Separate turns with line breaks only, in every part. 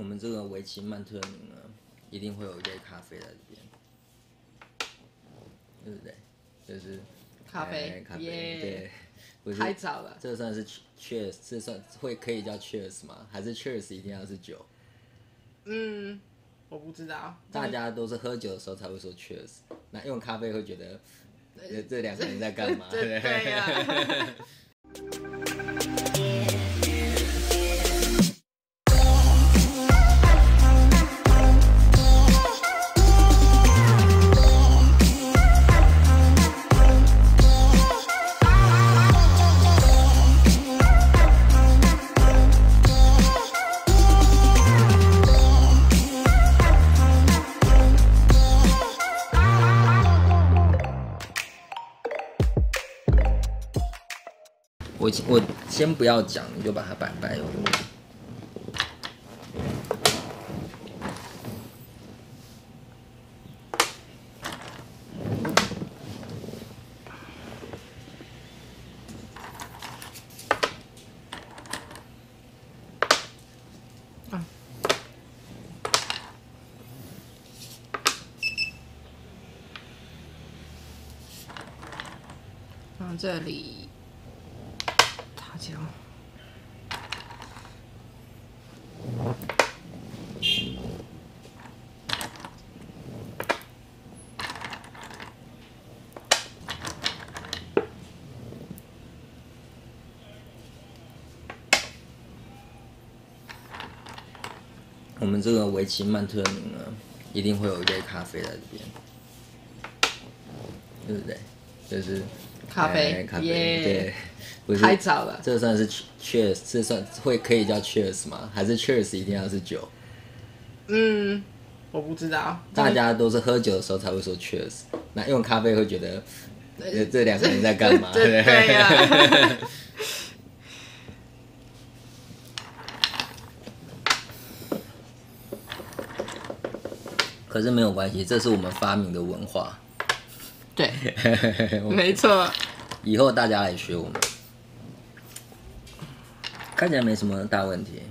我们这个维奇曼特宁呢，一定会有一杯咖啡在这边，对不对？就是
咖啡，
咖啡，对，
太早了。
这算是 cheers， 这算可以叫 cheers 吗？还是 cheers 一定要是酒？
我不知道。
大家都是喝酒的时候才会说 cheers， 那用咖啡会觉得这两个人在干嘛？
对呀。
我先不要讲，你就把它摆哦。
这里。椒，
我们这个维奇曼特宁呢，一定会有一杯咖啡在这边，对不对？就是
咖啡，
对。
太早了。
这算是 cheers， 这算可以叫 cheers 吗？还是 cheers 一定要是酒？
我不知道。
大家都是喝酒的时候才会说 cheers， 那用咖啡会觉得这两个人在干嘛？
对呀。
可是没有关系，这是我们发明的文化。
对，没错。
以后大家来学我们。看起来没什么大问题。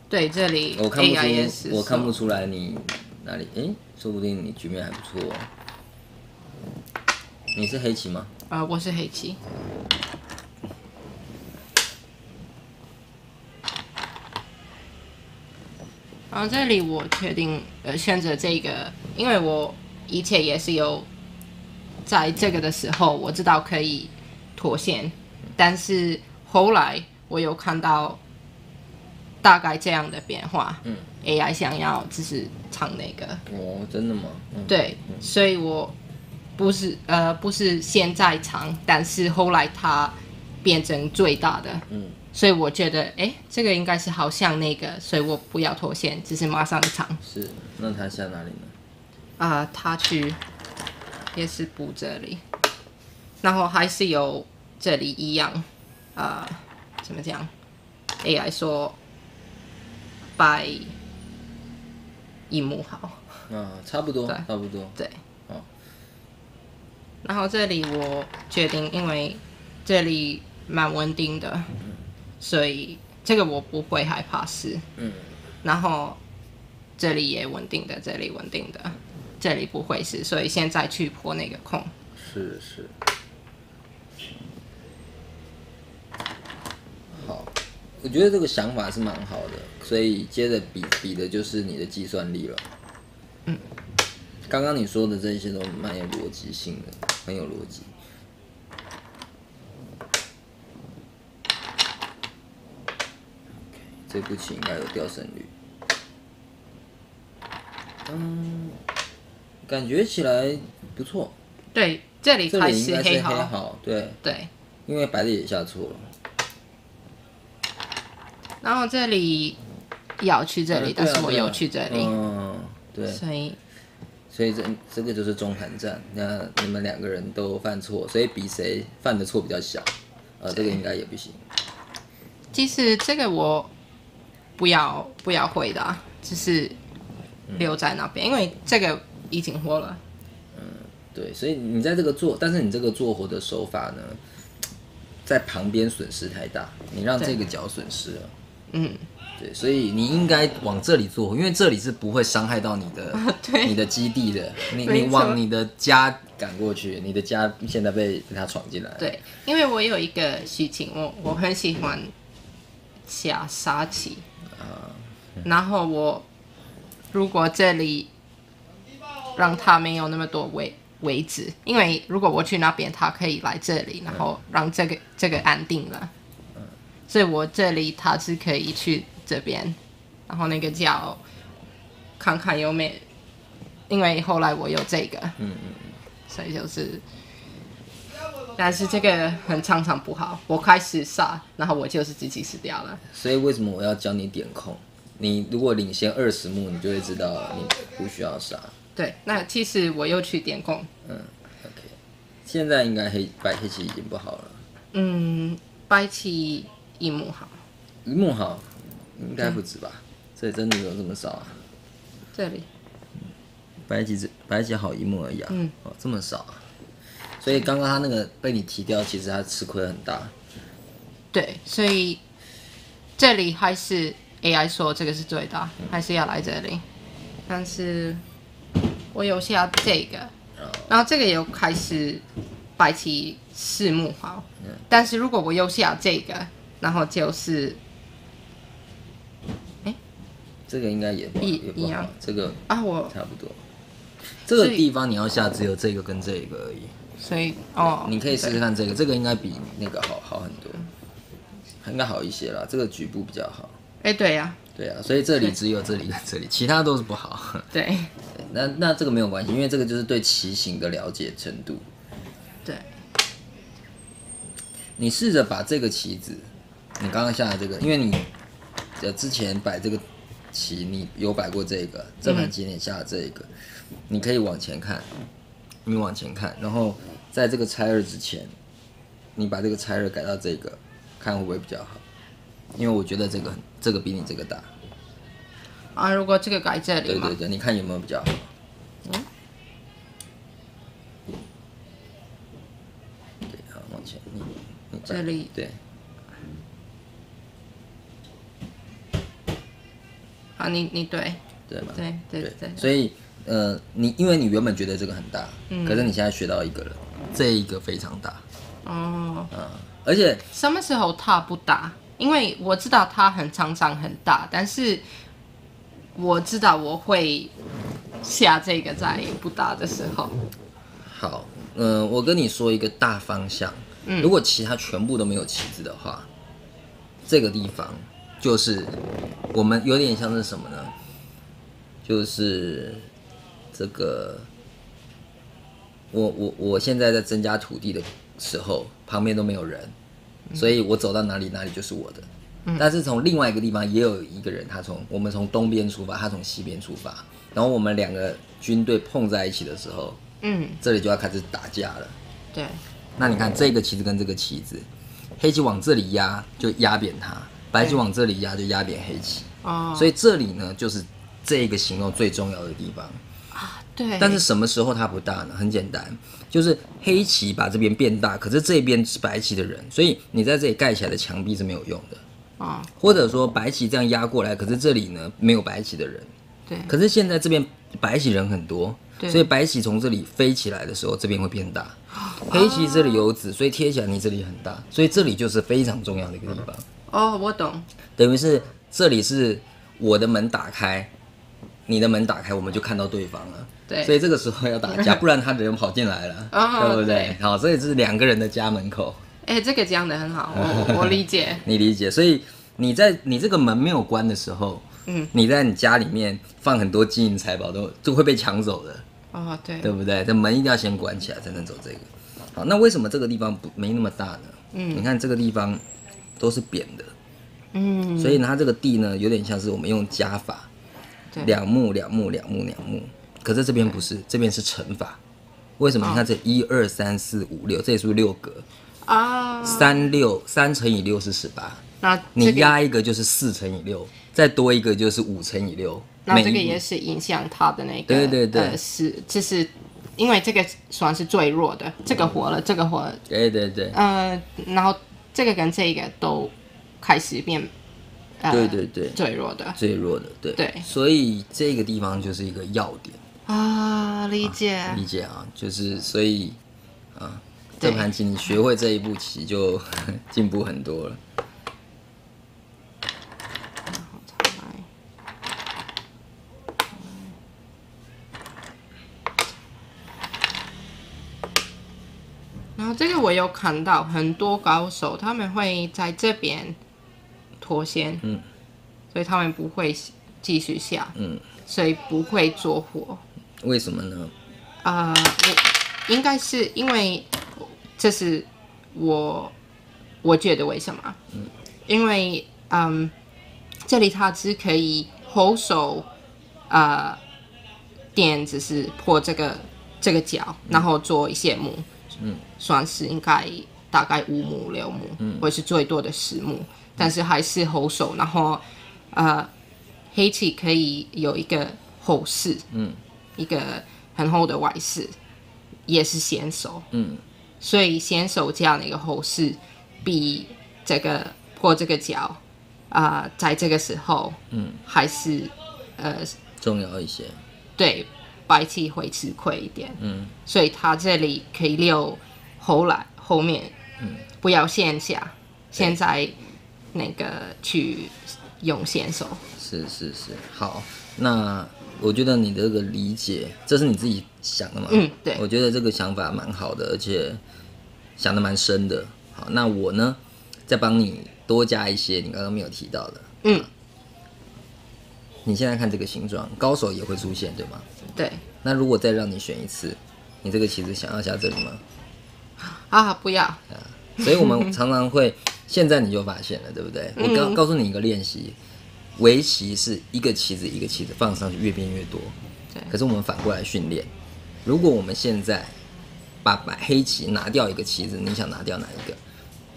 对，这里
我看不出来你哪里，说不定你局面还不错哦。你是黑棋吗？
我是黑棋。然后这里我决定选择这个，因为我以前也是有在这个的时候我知道可以脱线。但是后来我有看到大概这样的变化，AI 想要只是唱那个。
哦，真的吗？
对，所以我不是现在唱，但是后来它变成最大的，所以我觉得这个应该是好像那个，所以我不要脱线，只是马上唱。
是，那他下哪里呢？
他去也是补这里，然后还是有。这里一样，怎么讲 ？AI 说摆一幕好。
差不多，差不多。
对。然后这里我决定，因为这里蛮稳定的，所以这个我不会害怕试。然后这里也稳定的，这里稳定的，这里不会是，所以现在去破那个空。
是。好，我觉得这个想法是蛮好的，所以接着比的就是你的计算力了。刚刚你说的这些都蛮有逻辑性的，很有逻辑。这步棋应该有掉胜率。感觉起来不错。
对，这里开
始
黑
好，对，因为白的也下错了。
然后这里要去这里，但是我有去这里，
对，所以这个就是中盘战。那你们两个人都犯错，所以比谁犯的错比较小，这个应该也不行。
其实这个我不要回答，只是留在那边，因为这个已经活了。
对，所以你在这个做，但是你这个做活的手法呢，在旁边损失太大，你让这个角损失了。对，所以你应该往这里做，因为这里是不会伤害到你的你的基地的。你往你的家赶过去，你的家现在被他闯进来。
对，因为我有一个事情，我很喜欢下沙棋然后我如果这里让他没有那么多位置，因为如果我去那边，他可以来这里，然后让这个安定了。所以我这里他是可以去这边，然后那个角看看有没有，因为后来我有这个，所以就是，但是这个很常常不好，我开始杀，然后我就是自己死掉了。
所以为什么我要教你点空？你如果领先20目，你就会知道你不需要杀。
对，那其实我又去点空。
OK， 现在应该白黑棋已经不好了。
白棋一目好，
一目好，应该不止吧？这里真的有这么少啊？
这里
白棋好一目而已啊。这么少啊？所以刚刚他那个被你提掉，其实他吃亏很大。
对，所以这里还是 AI 说这个是最大，还是要来这里。但是我有下这个，然后这个有开始白棋4目好，但是如果我又下这个。然后就是，
这个应该也不好，这个
我
差不多。这个地方你要下只有这个跟这个而已。
所以
你可以试试看这个，这个应该比那个好很多，应该好一些啦。这个局部比较好。
对呀。
对啊，所以这里只有这里跟这里，其他都是不好。
对。
那这个没有关系，因为这个就是对棋形的了解程度。
对。
你试着把这个棋子。你刚刚下的这个，因为你之前摆这个棋，你有摆过这个，这盘棋你下的这个，你可以往前看，你往前看，然后在这个拆2之前，你把这个拆2改到这个，看会不会比较好？因为我觉得这个比你这个大。
如果这个改这里
对，你看有没有比较好？对，好，往前，你
这里
对。
你对
吗？
对，
所以因为你原本觉得这个很大，可是你现在学到一个了，这一个非常大。而且
什么时候它不大？因为我知道它常常很大，但是我知道我会下这个在不大的时候。
好，我跟你说一个大方向，如果其他全部都没有棋子的话，这个地方。就是我们有点像是什么呢？就是这个，我现在在增加土地的时候，旁边都没有人，所以我走到哪里就是我的。但是从另外一个地方也有一个人，我们从东边出发，他从西边出发，然后我们两个军队碰在一起的时候，这里就要开始打架了。
对。
那你看这个棋子跟这个棋子，黑棋往这里压就压扁它。白棋往这里压就压扁黑棋，所以这里呢就是这个形容最重要的地方
对。
但是什么时候它不大呢？很简单，就是黑棋把这边变大，可是这边是白棋的人，所以你在这里盖起来的墙壁是没有用的。或者说白棋这样压过来，可是这里呢没有白棋的人。
对。
可是现在这边白棋人很多，所以白棋从这里飞起来的时候，这边会变大。黑棋这里有子，所以贴起来你这里很大，所以这里就是非常重要的一个地方。
我懂。
等于是这里是我的门打开，你的门打开，我们就看到对方了。
对。
所以这个时候要打架，不然他的人跑进来了，对不对？好，所以这是2个人的家门口。
这个讲得很好，我理解。
你理解，所以你这个门没有关的时候，你在你家里面放很多金银财宝都会被抢走的。对不对？这门一定要先关起来才能走这个。好，那为什么这个地方没那么大呢？你看这个地方。都是扁的，所以它这个地呢，有点像是我们用加法，2目2目2目2目，可是这边不是，这边是乘法。为什么？你看这1、2、3、4、5、6，这里是不是6格？3乘以6是18，你压一个就是4乘以6，再多一个就是5乘以6。
那这个也是影响它的那个，
对，
就是因为这个算是最弱的，这个活了，这个活了，
对，
然后。这个跟这个都开始变
对对对，
最弱的，
最弱的，对
对，
所以这个地方就是一个要点
啊，理解，
理解啊，就是所以这盘棋你学会这一步棋就进步很多了。
然后这个我有看到很多高手，他们会在这边脱先，所以他们不会继续下，所以不会做活。
为什么呢？
应该是因为这是我觉得为什么？因为这里它只可以后手点只是破这个角，然后做一些目。算是应该大概5目6目，或者是最多的10目，但是还是后手。然后黑棋可以有一个后势，一个很厚的外势，也是先手，所以先手这样的一个后势，比这个破这个角在这个时候，还是
重要一些。
对。白棋会吃亏一点，所以他这里可以留后面，不要先下，现在那个去用先手。
是，好，那我觉得你的这个理解，这是你自己想的吗？
对，
我觉得这个想法蛮好的，而且想的蛮深的。好，那我呢，再帮你多加一些你刚刚没有提到的。你现在看这个形状，高手也会出现，对吗？
对。
那如果再让你选一次，你这个棋子想要下这里吗？
不要。
所以我们常常会，现在你就发现了，对不对？我告诉你一个练习，围棋是一个棋子一个棋子放上去，越变越多。
对。
可是我们反过来训练，如果我们现在把黑棋拿掉一个棋子，你想拿掉哪一个？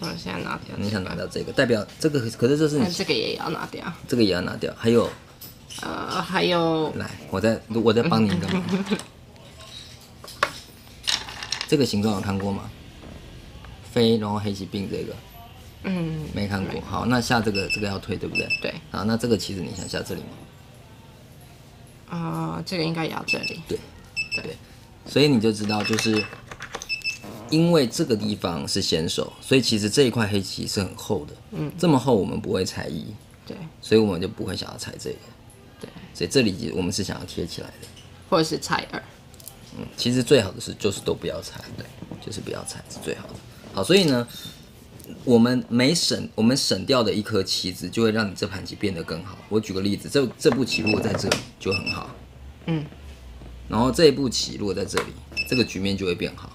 我现在拿掉。
你想拿掉这个，代表这个，可是这是你
这个也要拿掉。
这个也要拿掉，还有。
还有，
来，我再帮你一个忙。这个形状有看过吗？飞，然后黑棋并这个，没看过。好，那下这个要推，对不对？
对。
好，那这个棋子你想下这里
吗？这个应该也要这里。
对。所以你就知道，就是因为这个地方是先手，所以其实这一块黑棋是很厚的。这么厚我们不会踩1，
对，
所以我们就不会想要踩这个。
对，
所以这里我们是想要贴起来的，
或者是踩2。
其实最好的就是都不要踩，对，就是不要踩是最好的。好，所以呢，我们省掉的一颗棋子，就会让你这盘棋变得更好。我举个例子，这步棋如果在这里就很好，然后这一步棋如果在这里，这个局面就会变好。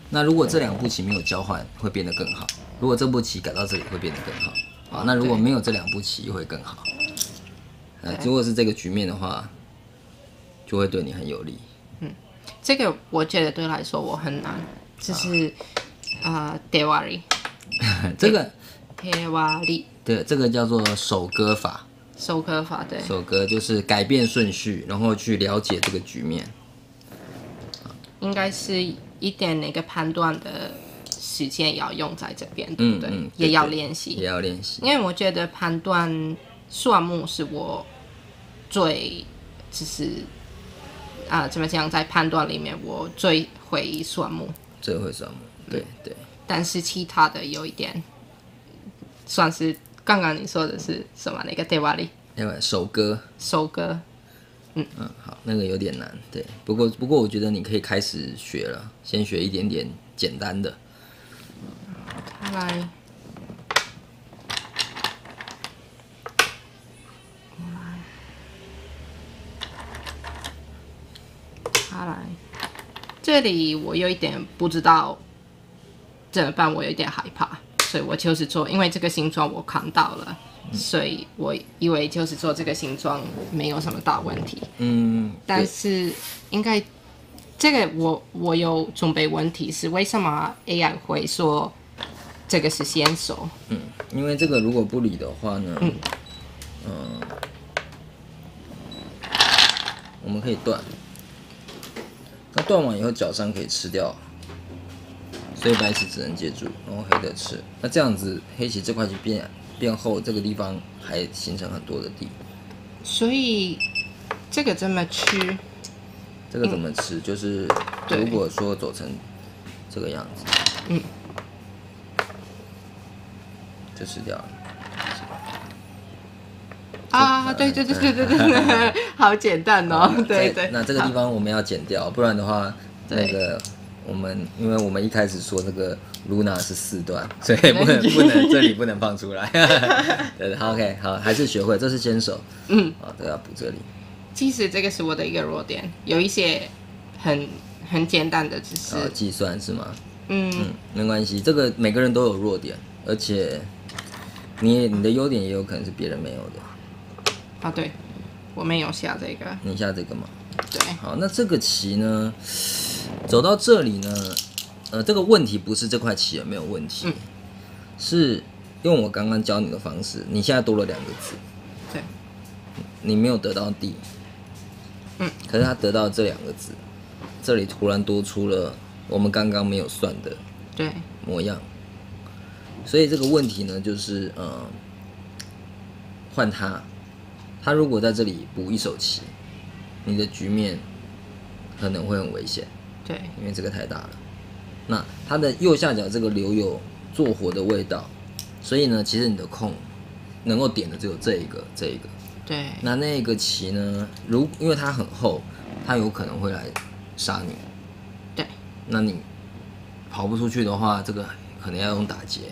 那如果这2步棋没有交换，会变得更好。如果这步棋改到这里，会变得更好。好，那如果没有这2步棋，会更好。如果是这个局面的话，就会对你很有利。
这个我觉得对我来说我很难，就是Dewari，
这个
Dewari，
对，这个叫做手割法。
手割法，对，
手割就是改变顺序，然后去了解这个局面。
应该是一点那个判断的时间要用在这边，对不对？也要练习，
也要练习。
因为我觉得判断算目是我最就是怎么讲，在判断里面我最会算目，
最会算目，对。
但是其他的有一点，算是刚刚你说的是什么那个 Dewari，
手割。好，那个有点难，对。不过我觉得你可以开始学了，先学一点点简单的。
来，这里我有一点不知道怎么办，我有一点害怕，所以我就是做，因为这个形状我看到了，所以我以为就是做这个形状没有什么大问题。但是应该这个我有准备问题是为什么 AI 会说这个是先手？
因为这个如果不理的话呢，我们可以断。那断完以后角上可以吃掉，所以白棋只能接住，然后黑的吃。那这样子黑棋这块就变厚，这个地方还形成很多的地。
所以这个怎么吃？
这个怎么吃？就是如果说走成这个样子，就吃掉了。
啊，对，好简单哦，对。
那这个地方我们要剪掉，不然的话，那个因为我们一开始说那个 Luna 是4段，所以不能这里不能放出来。对，好 ，OK， 好，还是学会，这是先手，好，都要补这里。
其实这个是我的一个弱点，有一些很简单的，只是
计算是吗？没关系，这个每个人都有弱点，而且你的优点也有可能是别人没有的。
啊，对，我没有下这个。
你下这个吗？
对。
好，那这个棋呢，走到这里呢，这个问题不是这块棋有没有问题，是用我刚刚教你的方式，你现在多了2个子，
对，
你没有得到地，可是他得到这2个子，这里突然多出了我们刚刚没有算的
对
模样，所以这个问题呢，就是换他如果在这里补一手棋，你的局面可能会很危险。
对，
因为这个太大了。那它的右下角这个留有做活的味道，所以呢，其实你的空能够点的只有这一个。
对。
那个棋呢，因为它很厚，它有可能会来杀你。
对。
那你跑不出去的话，这个可能要用打劫。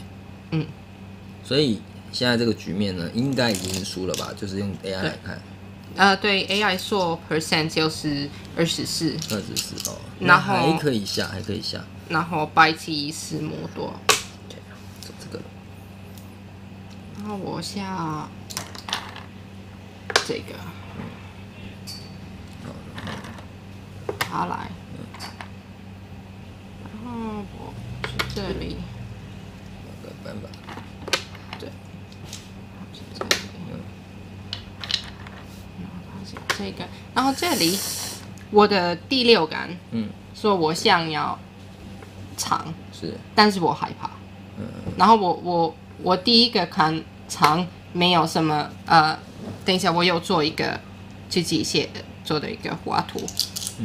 所以现在这个局面呢，应该已经输了吧？就是用 AI 来看。
对 ，AI 说 percent 就是24
哦，
然后
还可以下。
然后白棋4摩多。
对，走这个了。
然后我下这个，他来，然后我去这里。
搬吧。
对，是这里。这个，然后这里我的第6感，说我想要长，但是我害怕，然后我第一个看长没有什么，等一下我有做一个自己做的一个画图，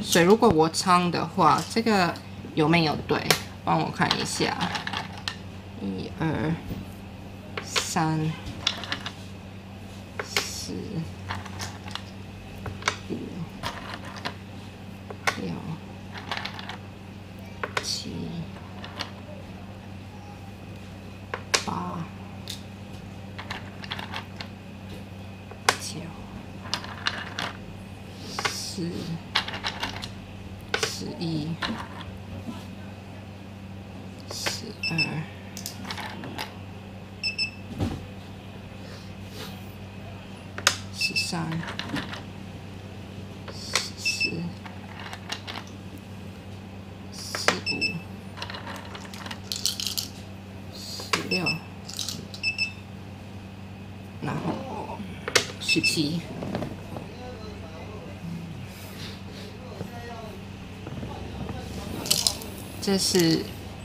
所以如果我长的话，这个有没有对？帮我看一下，1、2、3、4、5、6、7、8、9、10、11、12、13、14、15、16，然后17。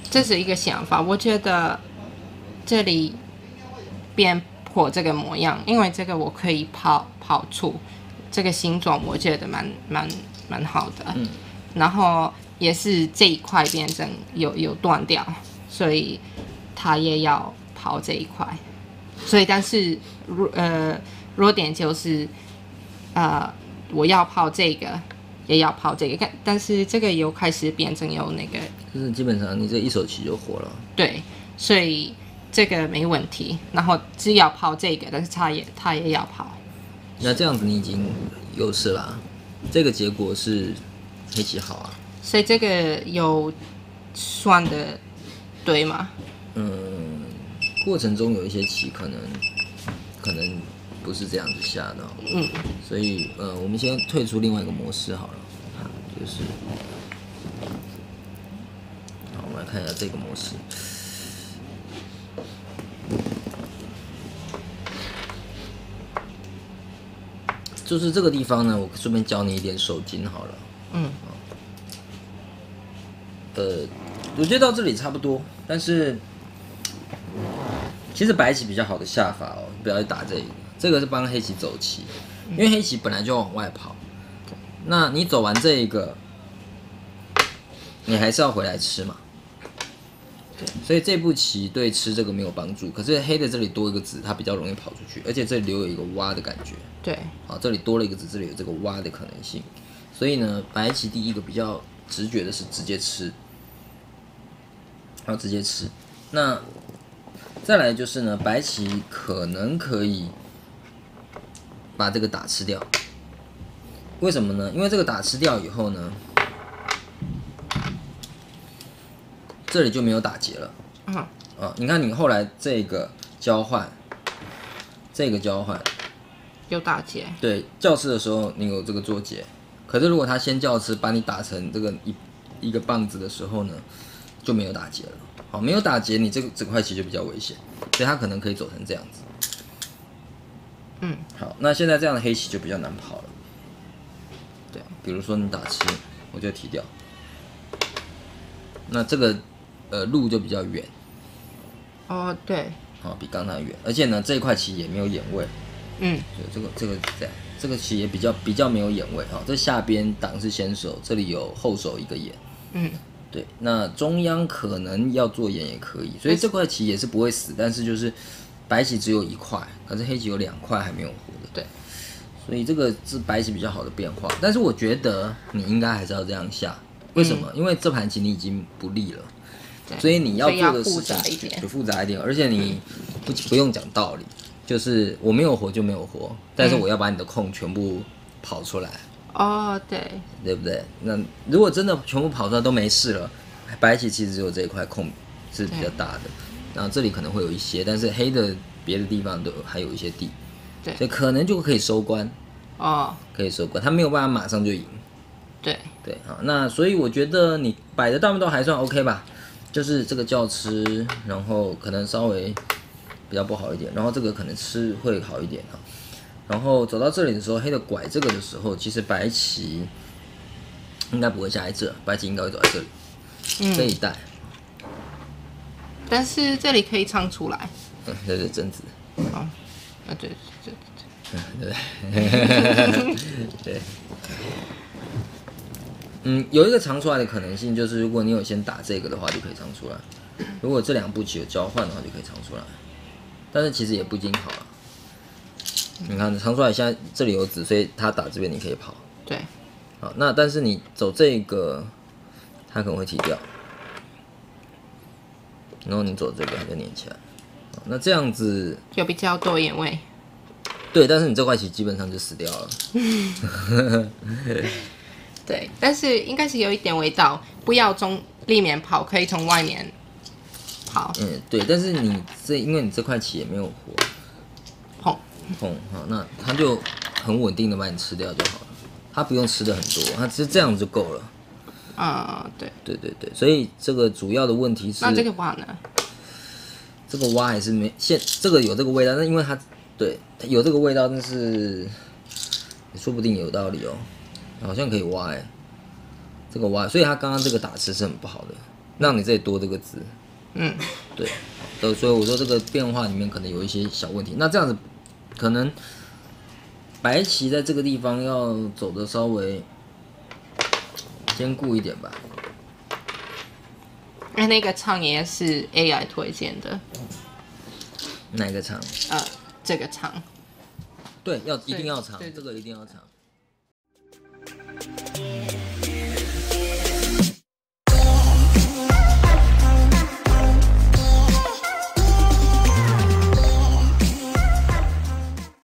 这是一个想法，我觉得这里变破这个模样，因为这个我可以跑出这个形状，我觉得蛮好的。然后也是这一块变成有断掉，所以它也要跑这一块。所以但是弱点就是我要跑这个。也要跑这个，但是这个又开始变成有那个，
就是基本上你这一手棋就活了。
对，所以这个没问题。然后只要跑这个，但是他也要跑。
那这样子你已经优势啦，这个结果是黑棋好啊。
所以这个有算的对吗？
过程中有一些棋可能不是这样子下的。所以我们先退出另外一个模式好了，就是好，我们来看一下这个模式。就是这个地方呢，我顺便教你一点手筋好了。我觉得到这里差不多，但是其实白棋比较好的下法哦，不要去打这个，这个是帮黑棋走棋，因为黑棋本来就往外跑，那你走完这一个，你还是要回来吃嘛。所以这步棋对吃这个没有帮助，可是黑的这里多一个子，它比较容易跑出去，而且这里留有一个挖的感觉。
对，
好，这里多了一个子，这里有这个挖的可能性。所以呢，白棋第一个比较直觉的是直接吃，好，直接吃。那再来就是呢，白棋可能可以把这个打吃掉。为什么呢？因为这个打吃掉以后呢，这里就没有打劫了。你看你后来这个交换，
有打劫。
对，叫吃的时候你有这个做劫，可是如果他先叫吃，把你打成这个一个棒子的时候呢，就没有打劫了。好，没有打劫，你这个整块棋就比较危险，所以他可能可以走成这样子。好，那现在这样的黑棋就比较难跑了。对，比如说你打吃，我就提掉，那这个路就比较远。
哦，对。
比刚才远，而且呢，这一块棋也没有眼位。对，这个这样，这个棋也比较没有眼位哈。这下边挡是先手，这里有后手一个眼。对，那中央可能要做眼也可以，所以这块棋也是不会死，但是就是白棋只有一块，可是黑棋有2块还没有活的。
对，
所以这个是白棋比较好的变化，但是我觉得你应该还是要这样下。为什么？因为这盘棋你已经不利了，所以你要做的事情就复杂一点，而且你不用讲道理，就是我没有活就没有活，但是我要把你的空全部跑出来。对不对？那如果真的全部跑出来都没事了，白棋其实只有这一块空是比较大的，然后这里可能会有一些，但是黑的别的地方都还有一些地，所以可能就可以收官。可以收官，他没有办法马上就赢。对，好，那所以我觉得你摆的大部分都还算 OK 吧，就是这个叫吃，然后可能稍微比较不好一点，然后这个可能吃会好一点哈。然后走到这里的时候，黑的拐这个的时候，其实白棋应该不会下在这，白棋应该会走在这里，这一带。
但是这里可以唱出来。
这是贞子。
对。
对。有一个藏出来的可能性，就是如果你有先打这个的话，就可以藏出来。如果这2步棋有交换的话，就可以藏出来。但是其实也不一定好了。你看藏出来，现在这里有子，所以他打这边你可以跑。
对。
好，那但是你走这个，他可能会提掉。然后你走这个，他就粘起来。那这样子
有比较多眼位。
对，但是你这块棋基本上就死掉了。
对，但是应该是有一点味道，不要从里面跑，可以从外面跑。
对，但是你因为你这块棋也没有活。碰，好，那它就很稳定的把你吃掉就好了，它不用吃的很多，它只是这样就够了。对，所以这个主要的问题是，
那这个挖呢？
这个挖还是没这个有这个味道，那因为它有这个味道，但是说不定有道理哦，好像可以挖这个挖，所以它刚刚这个打吃是很不好的，让你这里多这个子。对，所以我说这个变化里面可能有一些小问题，那这样子。可能白棋在这个地方要走的稍微坚固一点吧。
那个场也是 AI 推荐的。
哪个场？
这个场。
对，一定要场，这个一定要场。